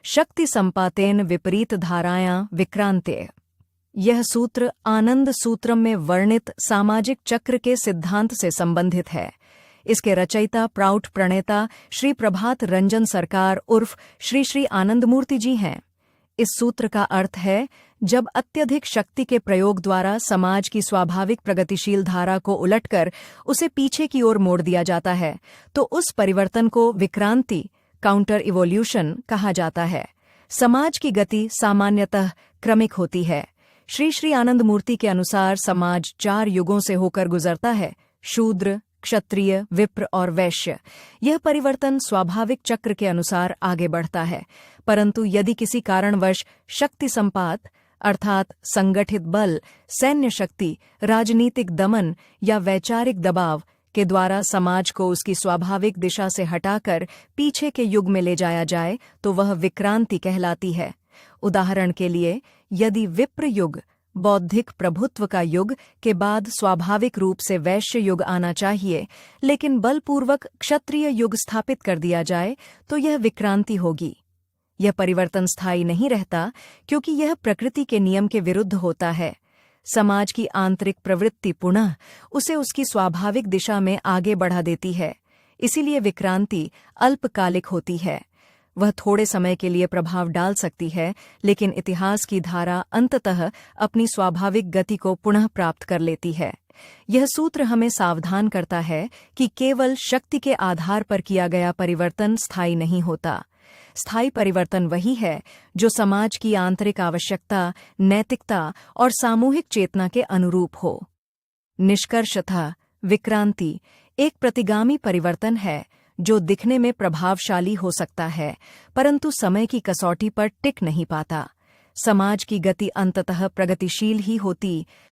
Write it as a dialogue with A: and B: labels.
A: शक्ति संपातेन विपरीत धारायां विक्रांते। यह सूत्र आनंद सूत्रम में वर्णित सामाजिक चक्र के सिद्धांत से संबंधित है। इसके रचयिता प्राउट प्रणेता श्री प्रभात रंजन सरकार उर्फ श्री श्री आनंदमूर्ति जी हैं। इस सूत्र का अर्थ है, जब अत्यधिक शक्ति के प्रयोग द्वारा समाज की स्वाभाविक प्रगतिशील धारा को उलटकर उसे पीछे की ओर मोड़ दिया जाता है, तो उस परिवर्तन को विक्रांति काउंटर इवोल्यूशन कहा जाता है। समाज की गति सामान्यतः क्रमिक होती है। श्री श्री आनंदमूर्ति के अनुसार समाज 4 युगों से होकर गुजरता है: शूद्र, क्षत्रिय, विप्र और वैश्य। यह परिवर्तन स्वाभाविक चक्र के अनुसार आगे बढ़ता है, परंतु यदि किसी कारणवश शक्ति संपात अर्थात संगठित बल, सैन्य शक्ति, राजनीतिक दमन या वैचारिक दबाव के द्वारा समाज को उसकी स्वाभाविक दिशा से हटाकर पीछे के युग में ले जाया जाए, तो वह विक्रांति कहलाती है। उदाहरण के लिए, यदि विप्र युग बौद्धिक प्रभुत्व का युग के बाद स्वाभाविक रूप से वैश्य युग आना चाहिए, लेकिन बलपूर्वक क्षत्रिय युग स्थापित कर दिया जाए, तो यह विक्रांति होगी। यह परिवर्तन स्थायी नहीं रहता, क्योंकि यह प्रकृति के नियम के विरुद्ध होता है। समाज की आंतरिक प्रवृत्ति पुनः उसे उसकी स्वाभाविक दिशा में आगे बढ़ा देती है। इसीलिए विक्रांति अल्पकालिक होती है। वह थोड़े समय के लिए प्रभाव डाल सकती है, लेकिन इतिहास की धारा अंततः अपनी स्वाभाविक गति को पुनः प्राप्त कर लेती है। यह सूत्र हमें सावधान करता है कि केवल शक्ति के आधार पर किया गया परिवर्तन स्थायी नहीं होता। स्थायी परिवर्तन वही है जो समाज की आंतरिक आवश्यकता, नैतिकता और सामूहिक चेतना के अनुरूप हो। निष्कर्षतः विक्रांति एक प्रतिगामी परिवर्तन है जो दिखने में प्रभावशाली हो सकता है, परंतु समय की कसौटी पर टिक नहीं पाता। समाज की गति अंततः प्रगतिशील ही होती